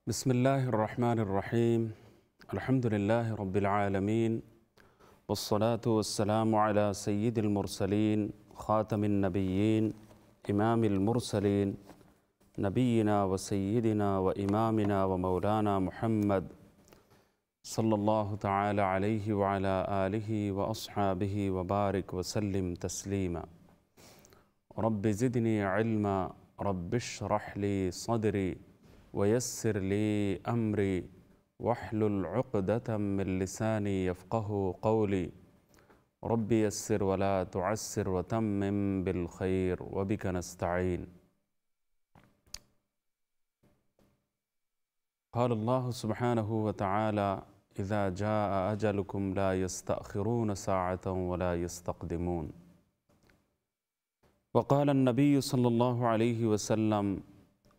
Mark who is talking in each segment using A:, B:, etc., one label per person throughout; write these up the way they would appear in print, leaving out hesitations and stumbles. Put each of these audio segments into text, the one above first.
A: بسم الله الرحمن الرحيم. الحمد لله رب العالمين، والصلاة والسلام على سيد المرسلين خاتم النبيين إمام المرسلين نبينا وسيدنا وإمامنا ومولانا محمد صلى الله تعالى عليه وعلى آله وأصحابه وبارك وسلم تسليما. رب زدني علما، رب اشرح لي صدري ويسر لي أمري واحلل عقدة من لساني يفقه قولي. رب يسر ولا تعسر وتمم بالخير وبك نستعين. قال الله سبحانه وتعالى: إذا جاء أجلكم لا يستأخرون ساعة ولا يستقدمون. وقال النبي صلى الله عليه وسلم: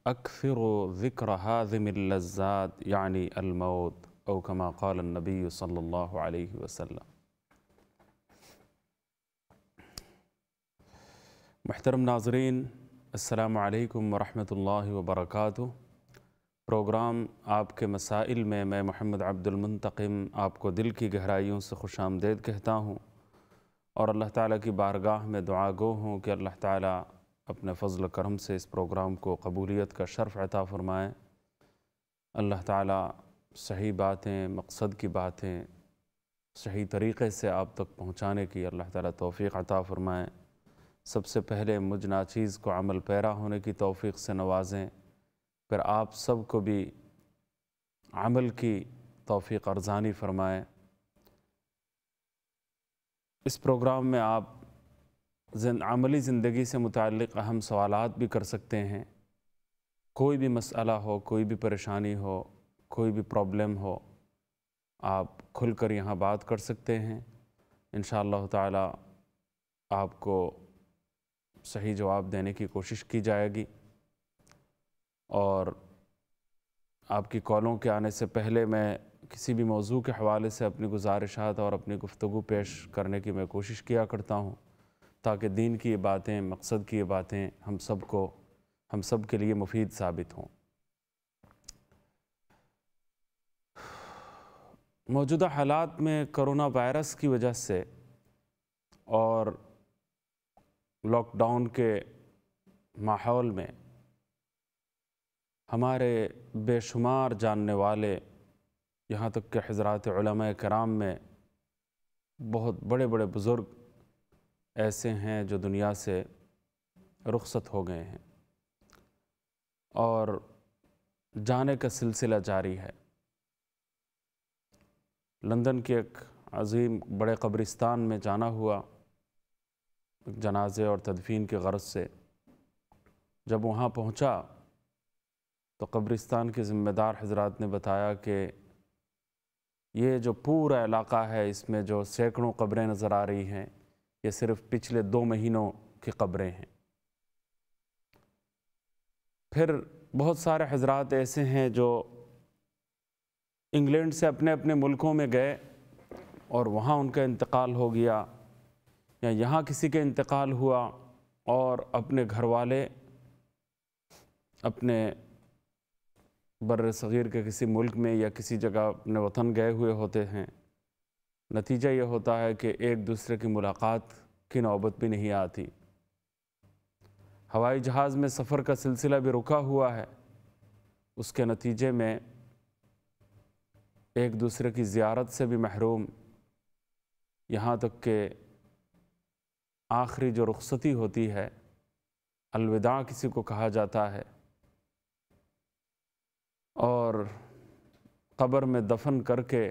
A: أكثروا ذكر هاذم اللذات يعني الموت، أو كما قال النبي صلى الله عليه وسلم. محترم ناظرین، السلام علیکم ورحمۃ اللہ وبرکاتہ۔ پروگرام آپ کے مسائل میں میں محمد عبد المنتقم آپ کو دل کی گہرائیوں سے خوش آمدید کہتا ہوں، اور اللہ تعالیٰ کی بارگاہ میں دعا گو ہوں کہ اللہ تعالیٰ اپنے فضل و کرم سے اس پروگرام کو قبولیت کا شرف عطا فرمائیں۔ اللہ تعالیٰ صحیح باتیں، مقصد کی باتیں صحیح طریقے سے آپ تک پہنچانے کی اللہ تعالیٰ توفیق عطا فرمائیں۔ سب سے پہلے مجھ ناچیز کو عمل پیرا ہونے کی توفیق سے نوازیں، پھر آپ سب کو بھی عمل کی توفیق ارزانی فرمائیں۔ اس پروگرام میں آپ عملی زندگی سے متعلق اہم سوالات بھی کر سکتے ہیں۔ کوئی بھی مسئلہ ہو، کوئی بھی پریشانی ہو، کوئی بھی پرابلم ہو، آپ کھل کر یہاں بات کر سکتے ہیں۔ انشاءاللہ تعالی آپ کو صحیح جواب دینے کی کوشش کی جائے گی، اور آپ کی کالوں کے آنے سے پہلے میں کسی بھی موضوع کے حوالے سے اپنی گزارشات اور اپنی گفتگو پیش کرنے کی میں کوشش کیا کرتا ہوں، تاکہ دین کی یہ باتیں، مقصد کی یہ باتیں ہم سب کے لیے مفید ثابت ہوں۔ موجودہ حالات میں کرونا وائرس کی وجہ سے اور لاک ڈاؤن کے ماحول میں ہمارے بے شمار جاننے والے، یہاں تک کہ حضرات علماء کرام میں بہت بڑے بڑے بزرگ ایسے ہیں جو دنیا سے رخصت ہو گئے ہیں، اور جانے کا سلسلہ جاری ہے۔ لندن کے ایک عظیم بڑے قبرستان میں جانا ہوا جنازے اور تدفین کے غرض سے۔ جب وہاں پہنچا تو قبرستان کے ذمہ دار حضرات نے بتایا کہ یہ جو پورا علاقہ ہے، اس میں جو سینکڑوں قبریں نظر آ رہی ہیں، یہ صرف پچھلے 2 مہینوں کی قبریں ہیں۔ پھر بہت سارے حضرات ایسے ہیں جو انگلینڈ سے اپنے اپنے ملکوں میں گئے اور وہاں ان کا انتقال ہو گیا، یا یہاں کسی کے انتقال ہوا اور اپنے گھر والے اپنے بر صغیر کے کسی ملک میں یا کسی جگہ اپنے وطن گئے ہوئے ہوتے ہیں۔ نتیجہ یہ ہوتا ہے کہ ایک دوسرے کی ملاقات کی نوبت بھی نہیں آتی۔ ہوائی جہاز میں سفر کا سلسلہ بھی رکا ہوا ہے، اس کے نتیجے میں ایک دوسرے کی زیارت سے بھی محروم، یہاں تک کہ آخری جو رخصتی ہوتی ہے، الوداع کسی کو کہا جاتا ہے، اور قبر میں دفن کر کے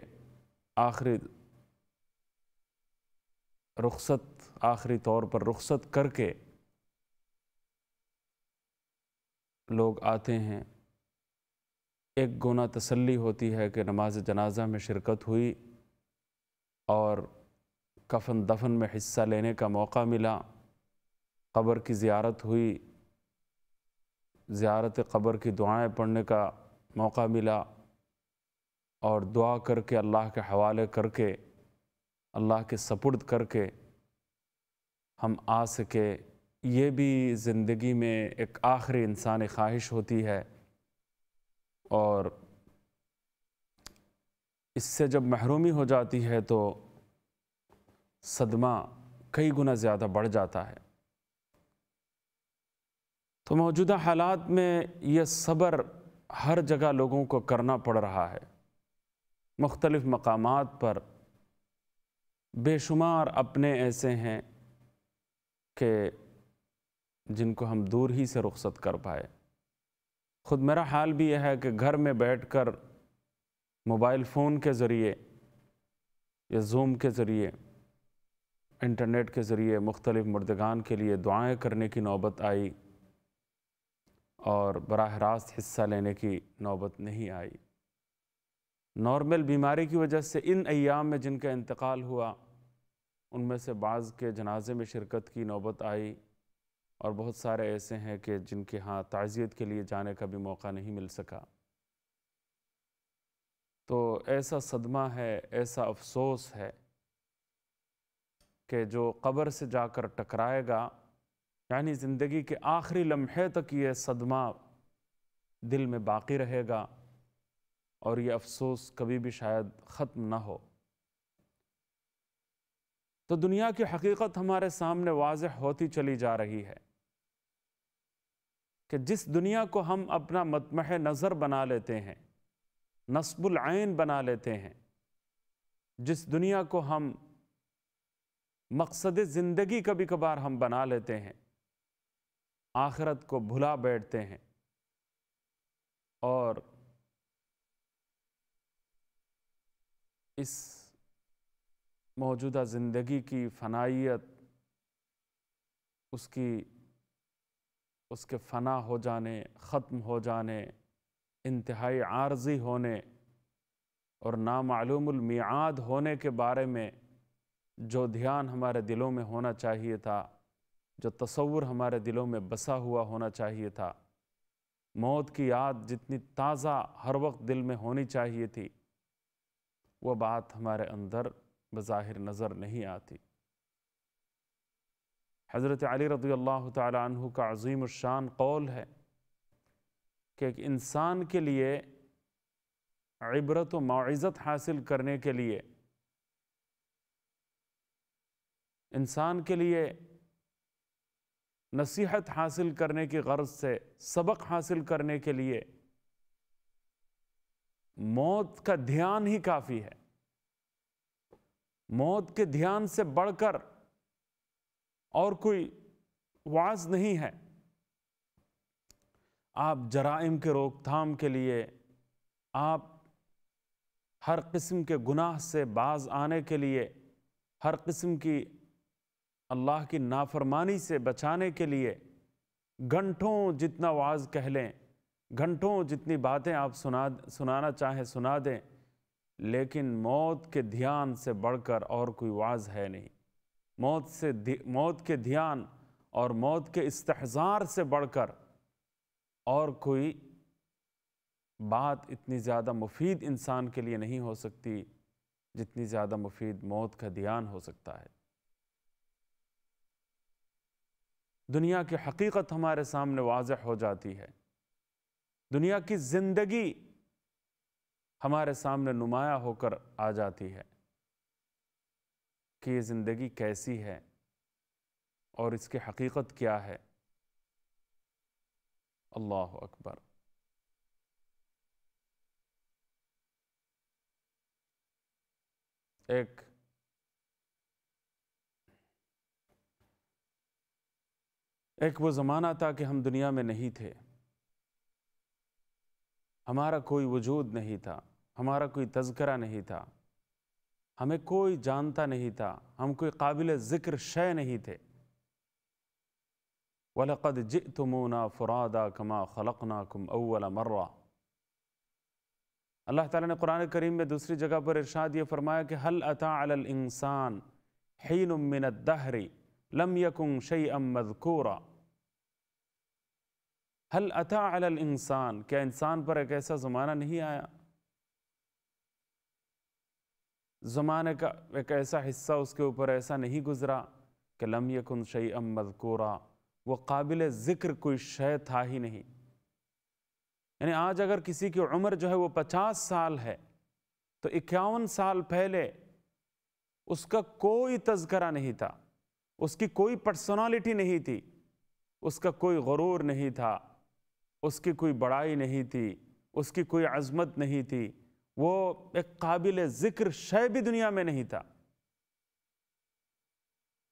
A: آخری طور پر رخصت کر کے لوگ آتے ہیں۔ ایک گونا تسلی ہوتی ہے کہ نماز جنازہ میں شرکت ہوئی اور کفن دفن میں حصہ لینے کا موقع ملا، قبر کی زیارت ہوئی، زیارت قبر کی دعائیں پڑھنے کا موقع ملا، اور دعا کر کے اللہ کے حوالے کر کے، اللہ کے سپرد کر کے ہم آ سکے۔ یہ بھی زندگی میں ایک آخری انسانی خواہش ہوتی ہے، اور اس سے جب محرومی ہو جاتی ہے تو صدمہ کئی گنا زیادہ بڑھ جاتا ہے۔ تو موجودہ حالات میں یہ صبر ہر جگہ لوگوں کو کرنا پڑ رہا ہے۔ مختلف مقامات پر بے شمار اپنے ایسے ہیں کہ جن کو ہم دور ہی سے رخصت کر پائے۔ خود میرا حال بھی یہ ہے کہ گھر میں بیٹھ کر موبائل فون کے ذریعے یا زوم کے ذریعے، انٹرنیٹ کے ذریعے مختلف مردگان کے لیے دعائیں کرنے کی نوبت آئی، اور براہ راست حصہ لینے کی نوبت نہیں آئی۔ نارمل بیماری کی وجہ سے ان ایام میں جن کا انتقال ہوا، ان میں سے بعض کے جنازے میں شرکت کی نوبت آئی، اور بہت سارے ایسے ہیں کہ جن کے ہاں تعزیت کے لیے جانے کا بھی موقع نہیں مل سکا۔ تو ایسا صدمہ ہے، ایسا افسوس ہے کہ جو قبر سے جا کر ٹکرائے گا، یعنی زندگی کے آخری لمحے تک یہ صدمہ دل میں باقی رہے گا، اور یہ افسوس کبھی بھی شاید ختم نہ ہو۔ تو دنیا کی حقیقت ہمارے سامنے واضح ہوتی چلی جا رہی ہے کہ جس دنیا کو ہم اپنا مطمح نظر بنا لیتے ہیں، نصب العین بنا لیتے ہیں، جس دنیا کو ہم مقصد زندگی کبھی کبھار ہم بنا لیتے ہیں، آخرت کو بھلا بیٹھتے ہیں، اور اس موجودہ زندگی کی فنائیت، اس کے فنا ہو جانے، ختم ہو جانے، انتہائی عارضی ہونے اور نامعلوم المیعاد ہونے کے بارے میں جو دھیان ہمارے دلوں میں ہونا چاہیے تھا، جو تصور ہمارے دلوں میں بسا ہوا ہونا چاہیے تھا، موت کی یاد جتنی تازہ ہر وقت دل میں ہونی چاہیے تھی، وہ بات ہمارے اندر بظاہر نظر نہیں آتی۔ حضرت علی رضی اللہ تعالی عنہ کا عظیم الشان قول ہے کہ ایک انسان کے لیے عبرت و موعظت حاصل کرنے کے لیے، انسان کے لیے نصیحت حاصل کرنے کی غرض سے، سبق حاصل کرنے کے لیے موت کا دھیان ہی کافی ہے۔ موت کے دھیان سے بڑھ کر اور کوئی واعظ نہیں ہے۔ آپ جرائم کے روک تھام کے لیے، آپ ہر قسم کے گناہ سے باز آنے کے لیے، ہر قسم کی اللہ کی نافرمانی سے بچانے کے لیے گھنٹوں جتنا واعظ کہہ لیں، گھنٹوں جتنی باتیں آپ سنانا چاہیں سنا دیں، لیکن موت کے دھیان سے بڑھ کر اور کوئی واعظ ہے نہیں۔ موت کے دھیان اور موت کے استحضار سے بڑھ کر اور کوئی بات اتنی زیادہ مفید انسان کے لیے نہیں ہو سکتی جتنی زیادہ مفید موت کا دھیان ہو سکتا ہے۔ دنیا کی حقیقت ہمارے سامنے واضح ہو جاتی ہے، دنیا کی زندگی ہمارے سامنے نمایاں ہو کر آ جاتی ہے کہ یہ زندگی کیسی ہے اور اس کی حقیقت کیا ہے۔ اللہ اکبر۔ ایک وہ زمانہ تھا کہ ہم دنیا میں نہیں تھے، ہمارا کوئی وجود نہیں تھا، ہمارا کوئی تذکرہ نہیں تھا، ہمیں کوئی جانتا نہیں تھا، ہم کوئی قابل ذکر شے نہیں تھے۔ وَلَقَدْ جِئْتُمُونَا فُرَادَا كَمَا خَلَقْنَاكُمْ أَوَّلَ مَرَّةٍ۔ اللہ تعالیٰ نے قرآن کریم میں دوسری جگہ پر ارشاد یہ فرمایا کہ هَلْ أَتَى عَلَى الْإِنسَانِ حِينٌ مِّنَ الدَّهْرِ لَمْ يَكُنْ شَيْئًا مَذْكُورًا۔ هَلْ أَتَى عَلَى الْإِنسَانِ، کیا انسان پر ایک ایسا زمانہ نہیں آیا، زمانے کا ایک ایسا حصہ اس کے اوپر ایسا نہیں گزرا کہ لم یکن شیئا مذکورا، وہ قابل ذکر کوئی شے تھا ہی نہیں۔ یعنی آج اگر کسی کی عمر جو ہے وہ 50 سال ہے تو 51 سال پہلے اس کا کوئی تذکرہ نہیں تھا، اس کی کوئی پرسنالٹی نہیں تھی، اس کا کوئی غرور نہیں تھا، اس کی کوئی بڑائی نہیں تھی، اس کی کوئی عظمت نہیں تھی، وہ ایک قابل ذکر شے بھی دنیا میں نہیں تھا،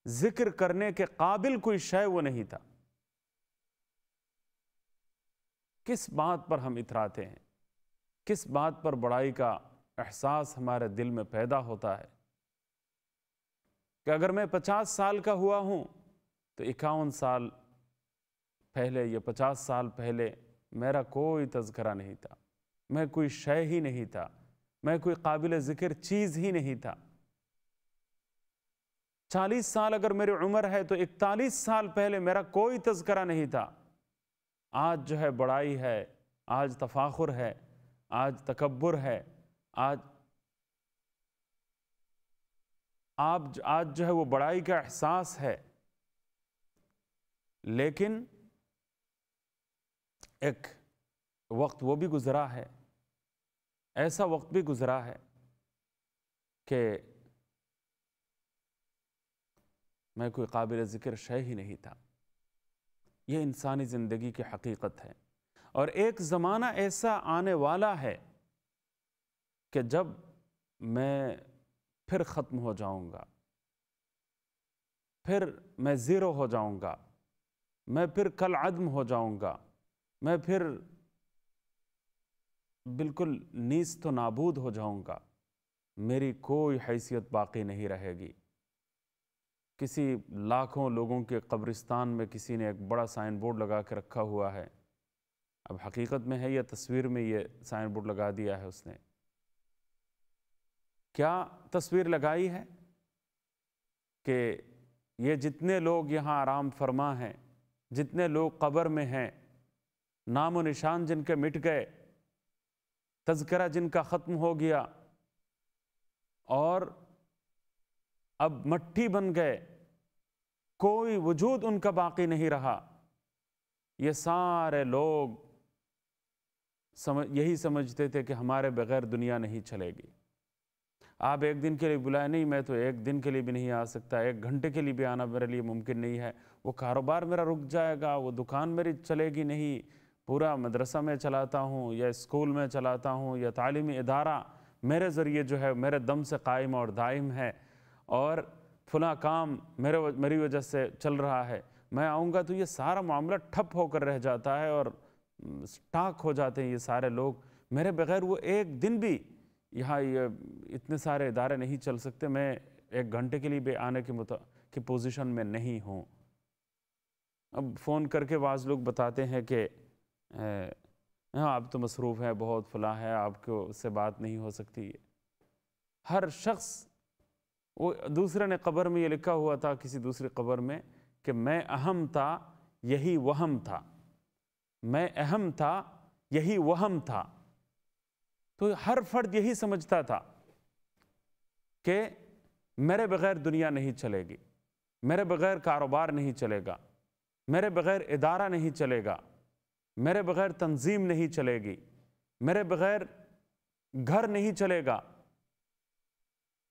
A: ذکر کرنے کے قابل کوئی شے وہ نہیں تھا۔ کس بات پر ہم اتراتے ہیں؟ کس بات پر بڑائی کا احساس ہمارے دل میں پیدا ہوتا ہے کہ اگر میں 50 سال کا ہوا ہوں تو 51 سال پہلے یا 50 سال پہلے میرا کوئی تذکرہ نہیں تھا، میں کوئی شے ہی نہیں تھا، میں کوئی قابل ذکر چیز ہی نہیں تھا۔ 40 سال اگر میری عمر ہے تو 41 سال پہلے میرا کوئی تذکرہ نہیں تھا۔ آج جو ہے بڑائی ہے، آج تفاخر ہے، آج تکبر ہے، آج جو ہے وہ بڑائی کا احساس ہے، لیکن ایک وقت وہ بھی گزرا ہے، ایسا وقت بھی گزرا ہے کہ میں کوئی قابل ذکر شے ہی نہیں تھا۔ یہ انسانی زندگی کی حقیقت ہے، اور ایک زمانہ ایسا آنے والا ہے کہ جب میں پھر ختم ہو جاؤں گا، پھر میں زیرو ہو جاؤں گا، میں پھر کل عدم ہو جاؤں گا، میں پھر بالکل نیست و نابود ہو جاؤں گا، میری کوئی حیثیت باقی نہیں رہے گی۔ کسی لاکھوں لوگوں کے قبرستان میں کسی نے ایک بڑا سائن بورڈ لگا کے رکھا ہوا ہے، اب حقیقت میں ہے یا تصویر میں یہ سائن بورڈ لگا دیا ہے اس نے؟ کیا تصویر لگائی ہے کہ یہ جتنے لوگ یہاں آرام فرما ہیں، جتنے لوگ قبر میں ہیں، نام و نشان جن کے مٹ گئے، تذکرہ جن کا ختم ہو گیا اور اب مٹی بن گئے، کوئی وجود ان کا باقی نہیں رہا، یہ سارے لوگ یہی سمجھتے تھے کہ ہمارے بغیر دنیا نہیں چلے گی۔ آپ ایک دن کے لیے بلائے، نہیں میں تو ایک دن کے لیے بھی نہیں آ سکتا، 1 گھنٹے کے لیے بھی آنا میرے لیے ممکن نہیں ہے، وہ کاروبار میرا رک جائے گا، وہ دکان میری چلے گی نہیں، پورا مدرسہ میں چلاتا ہوں یا اسکول میں چلاتا ہوں یا تعلیمی ادارہ میرے ذریعے جو ہے میرے دم سے قائم اور دائم ہے، اور فلاں کام میری وجہ سے چل رہا ہے، میں آؤں گا تو یہ سارا معاملہ ٹھپ ہو کر رہ جاتا ہے اور سٹاک ہو جاتے ہیں یہ سارے لوگ، میرے بغیر وہ ایک دن بھی یہاں یہ اتنے سارے ادارے نہیں چل سکتے، میں 1 گھنٹے کے لیے بھی آنے کی پوزیشن میں نہیں ہوں۔ اب فون کر کے بعض لوگ بتاتے ہیں کہ ہاں آپ تو مصروف ہیں، بہت فلاں ہے، آپ کو اس سے بات نہیں ہو سکتی۔ ہر شخص، وہ دوسرے نے قبر میں یہ لکھا ہوا تھا کسی دوسری قبر میں کہ میں اہم تھا یہی وہم تھا، میں اہم تھا یہی وہم تھا۔ تو ہر فرد یہی سمجھتا تھا کہ میرے بغیر دنیا نہیں چلے گی، میرے بغیر کاروبار نہیں چلے گا، میرے بغیر ادارہ نہیں چلے گا، میرے بغیر تنظیم نہیں چلے گی، میرے بغیر گھر نہیں چلے گا،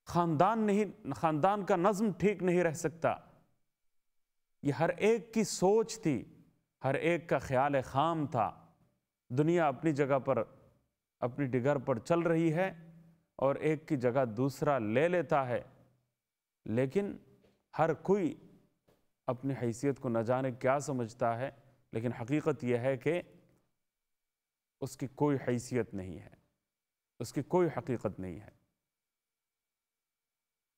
A: خاندان کا نظم ٹھیک نہیں رہ سکتا۔ یہ ہر ایک کی سوچ تھی، ہر ایک کا خیال خام تھا۔ دنیا اپنی جگہ پر، اپنی ڈگر پر چل رہی ہے اور ایک کی جگہ دوسرا لے لیتا ہے، لیکن ہر کوئی اپنی حیثیت کو نہ جانے کیا سمجھتا ہے، لیکن حقیقت یہ ہے کہ اس کی کوئی حیثیت نہیں ہے، اس کی کوئی حقیقت نہیں ہے۔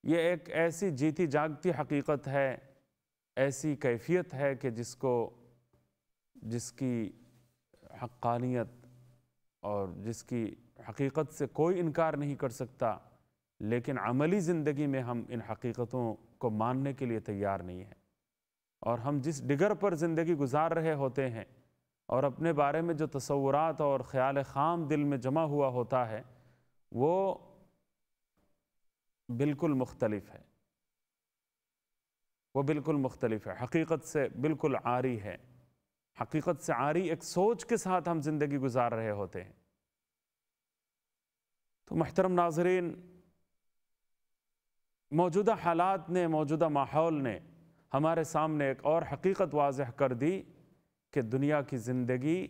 A: یہ ایک ایسی جیتی جاگتی حقیقت ہے، ایسی کیفیت ہے کہ جس کی حقانیت اور جس کی حقیقت سے کوئی انکار نہیں کر سکتا، لیکن عملی زندگی میں ہم ان حقیقتوں کو ماننے کے لیے تیار نہیں ہیں، اور ہم جس ڈگر پر زندگی گزار رہے ہوتے ہیں اور اپنے بارے میں جو تصورات اور خیال خام دل میں جمع ہوا ہوتا ہے وہ بالکل مختلف ہے، وہ بالکل مختلف ہے، حقیقت سے بالکل عاری ہے۔ حقیقت سے عاری ایک سوچ کے ساتھ ہم زندگی گزار رہے ہوتے ہیں۔ تو محترم ناظرین، موجودہ حالات نے، موجودہ ماحول نے ہمارے سامنے ایک اور حقیقت واضح کر دی کہ دنیا کی زندگی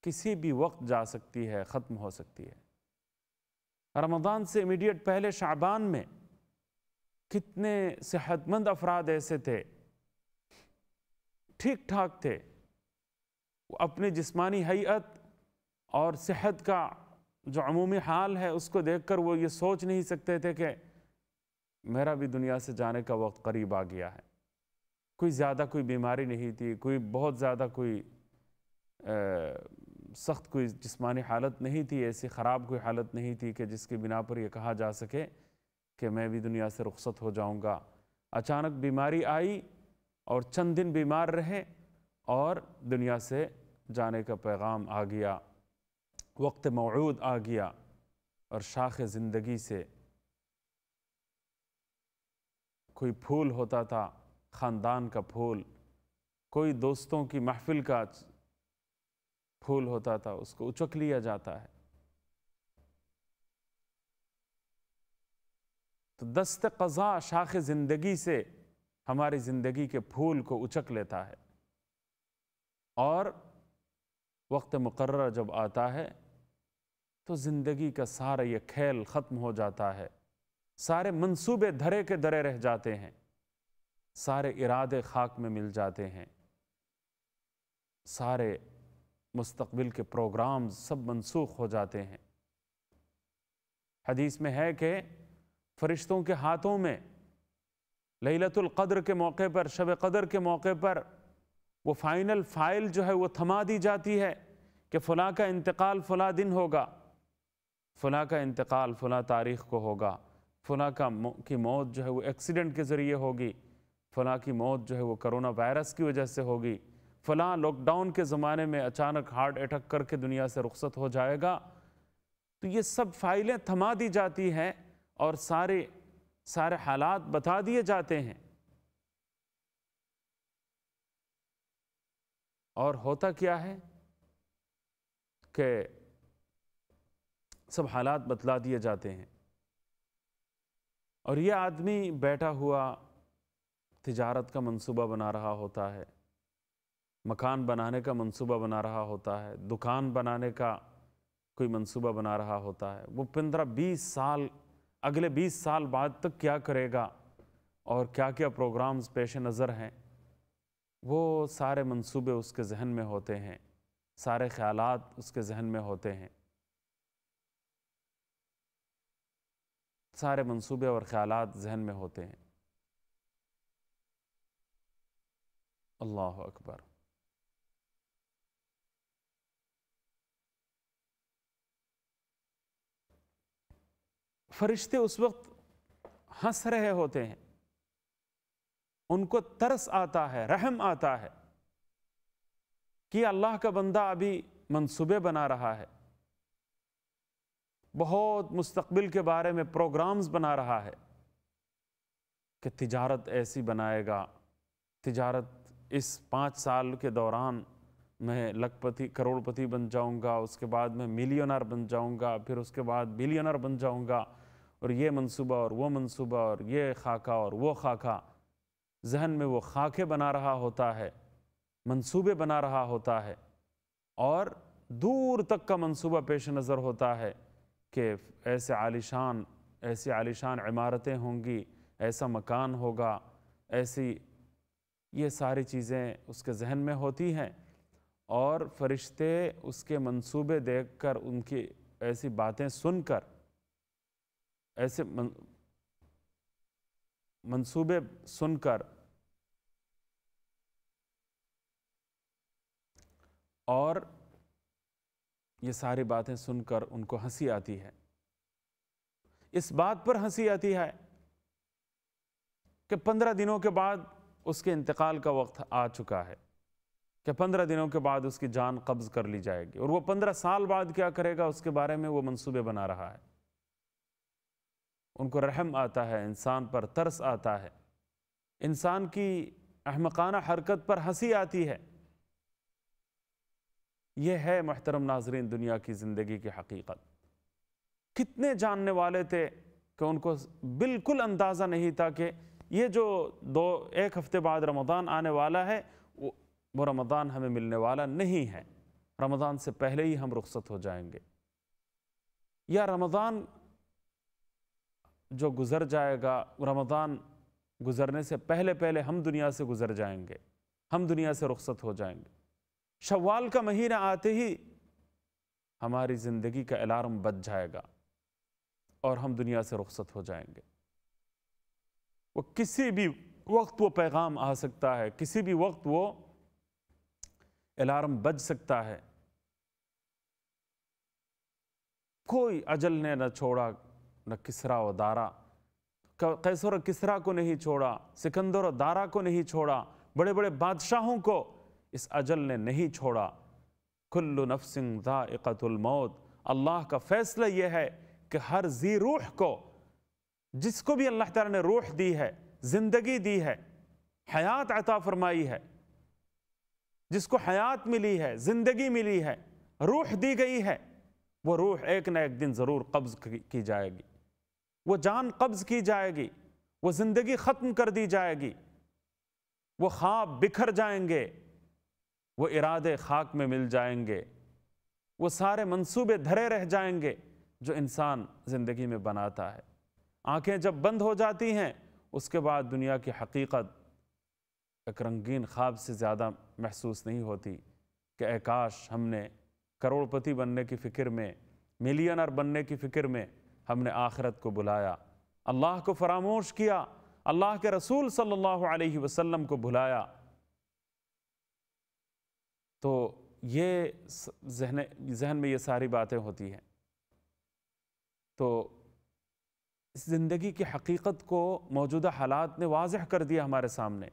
A: کسی بھی وقت جا سکتی ہے، ختم ہو سکتی ہے۔ رمضان سے امیڈیٹ پہلے شعبان میں کتنے صحت مند افراد ایسے تھے، ٹھیک ٹھاک تھے، وہ اپنی جسمانی حیت اور صحت کا جو عمومی حال ہے اس کو دیکھ کر وہ یہ سوچ نہیں سکتے تھے کہ میرا بھی دنیا سے جانے کا وقت قریب آ گیا ہے۔ کوئی بیماری نہیں تھی، کوئی بہت زیادہ سخت کوئی جسمانی حالت نہیں تھی، ایسی خراب کوئی حالت نہیں تھی کہ جس کی بنا پر یہ کہا جا سکے کہ میں بھی دنیا سے رخصت ہو جاؤں گا۔ اچانک بیماری آئی اور چند دن بیمار رہے اور دنیا سے جانے کا پیغام آ گیا، وقت موعود آ گیا، اور شاخ زندگی سے کوئی پھول ہوتا تھا، خاندان کا پھول، کوئی دوستوں کی محفل کا پھول ہوتا تھا، اس کو اچک لیا جاتا ہے۔ تو دست قضا شاخ زندگی سے ہماری زندگی کے پھول کو اچک لیتا ہے، اور وقت مقررہ جب آتا ہے تو زندگی کا سارا یہ کھیل ختم ہو جاتا ہے، سارے منصوبے دھرے کے دھرے رہ جاتے ہیں، سارے ارادے خاک میں مل جاتے ہیں، سارے مستقبل کے پروگرامز سب منسوخ ہو جاتے ہیں۔ حدیث میں ہے کہ فرشتوں کے ہاتھوں میں لیلۃ القدر کے موقع پر، شب قدر کے موقع پر، وہ فائنل فائل جو ہے وہ تھما دی جاتی ہے کہ فلاں کا انتقال فلاں دن ہوگا، فلاں کا انتقال فلاں تاریخ کو ہوگا، فلاں کی موت جو ہے وہ ایکسیڈنٹ کے ذریعے ہوگی، فلاں کی موت جو ہے وہ کرونا وائرس کی وجہ سے ہوگی، فلاں لاک ڈاؤن کے زمانے میں اچانک ہارٹ اٹیک کر کے دنیا سے رخصت ہو جائے گا۔ تو یہ سب فائلیں تھما دی جاتی ہیں اور سارے حالات بتا دیے جاتے ہیں، اور ہوتا کیا ہے کہ سب حالات بتلا دیے جاتے ہیں، اور یہ آدمی بیٹھا ہوا تجارت کا منصوبہ بنا رہا ہوتا ہے، مکان بنانے کا منصوبہ بنا رہا ہوتا ہے، دکان بنانے کا کوئی منصوبہ بنا رہا ہوتا ہے، وہ 15-20 سال، اگلے 20 سال بعد تک کیا کرے گا اور کیا کیا پروگرامز پیش نظر ہیں، وہ سارے منصوبے اس کے ذہن میں ہوتے ہیں، سارے خیالات اس کے ذہن میں ہوتے ہیں، سارے منصوبے اور خیالات ذہن میں ہوتے ہیں۔ اللہ اکبر۔ فرشتے اس وقت ہنس رہے ہوتے ہیں، ان کو ترس آتا ہے، رحم آتا ہے کہ اللہ کا بندہ ابھی منصوبے بنا رہا ہے، بہت مستقبل کے بارے میں پروگرامز بنا رہا ہے کہ تجارت ایسی بنائے گا، تجارت اس 5 سال کے دوران میں لکھ پتی کروڑ پتی بن جاؤں گا، اس کے بعد میں ملینر بن جاؤں گا، پھر اس کے بعد بلینر بن جاؤں گا، اور یہ منصوبہ اور وہ منصوبہ اور یہ خاکہ اور وہ خاکہ، ذہن میں وہ خاکے بنا رہا ہوتا ہے، منصوبے بنا رہا ہوتا ہے، اور دور تک کا منصوبہ پیش نظر ہوتا ہے کہ ایسے عالیشان عمارتیں ہوں گی، ایسا مکان ہوگا، ایسی یہ ساری چیزیں اس کے ذہن میں ہوتی ہیں، اور فرشتے اس کے منصوبے دیکھ کر، ان کی ایسی باتیں سن کر، ایسے منصوبے سن کر اور یہ ساری باتیں سن کر ان کو ہنسی آتی ہے۔ اس بات پر ہنسی آتی ہے کہ 15 دنوں کے بعد اس کے انتقال کا وقت آ چکا ہے، کہ 15 دنوں کے بعد اس کی جان قبض کر لی جائے گی، اور وہ 15 سال بعد کیا کرے گا اس کے بارے میں وہ منصوبے بنا رہا ہے۔ ان کو رحم آتا ہے، انسان پر ترس آتا ہے، انسان کی احمقانہ حرکت پر ہنسی آتی ہے۔ یہ ہے محترم ناظرین دنیا کی زندگی کی حقیقت۔ کتنے جاننے والے تھے کہ ان کو بالکل اندازہ نہیں تھا کہ یہ جو ایک ہفتے بعد رمضان آنے والا ہے وہ رمضان ہمیں ملنے والا نہیں ہے، رمضان سے پہلے ہی ہم رخصت ہو جائیں گے، یا رمضان جو گزر جائے گا، رمضان گزرنے سے پہلے پہلے ہم دنیا سے گزر جائیں گے، ہم دنیا سے رخصت ہو جائیں گے۔ شوال کا مہینہ آتے ہی ہماری زندگی کا الارم بج جائے گا اور ہم دنیا سے رخصت ہو جائیں گے۔ وہ کسی بھی وقت وہ پیغام آ سکتا ہے، کسی بھی وقت وہ الارم بج سکتا ہے۔ کوئی اجل نے نہ چھوڑا، نہ کسریٰ و دارا، قیصر و کسریٰ کو نہیں چھوڑا، سکندر و دارا کو نہیں چھوڑا، بڑے بڑے بادشاہوں کو اس اجل نے نہیں چھوڑا۔ کل نفس ذائقۃ الموت، اللہ کا فیصلہ یہ ہے کہ ہر ذی روح کو، جس کو بھی اللہ تعالیٰ نے روح دی ہے، زندگی دی ہے، حیات عطا فرمائی ہے، جس کو حیات ملی ہے، زندگی ملی ہے، روح دی گئی ہے، وہ روح ایک نہ ایک دن ضرور قبض کی جائے گی، وہ جان قبض کی جائے گی، وہ زندگی ختم کر دی جائے گی، وہ خواب بکھر جائیں گے، وہ ارادے خاک میں مل جائیں گے، وہ سارے منصوبے دھرے رہ جائیں گے جو انسان زندگی میں بناتا ہے۔ آنکھیں جب بند ہو جاتی ہیں، اس کے بعد دنیا کی حقیقت ایک رنگین خواب سے زیادہ محسوس نہیں ہوتی کہ اے کاش ہم نے کروڑ پتی بننے کی فکر میں، ملینر بننے کی فکر میں ہم نے آخرت کو بلایا، اللہ کو فراموش کیا، اللہ کے رسول صلی اللہ علیہ وسلم کو بھلایا۔ تو یہ ذہن میں یہ ساری باتیں ہوتی ہیں۔ تو اس زندگی کی حقیقت کو موجودہ حالات نے واضح کر دیا ہمارے سامنے۔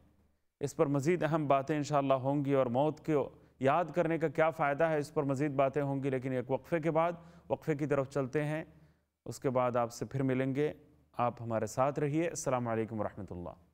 A: اس پر مزید اہم باتیں انشاءاللہ ہوں گی، اور موت کو یاد کرنے کا کیا فائدہ ہے، اس پر مزید باتیں ہوں گی، لیکن ایک وقفے کے بعد، وقفے کی طرف چلتے ہیں، اس کے بعد آپ سے پھر ملیں گے۔ آپ ہمارے ساتھ رہیے۔ السلام علیکم ورحمۃ اللہ۔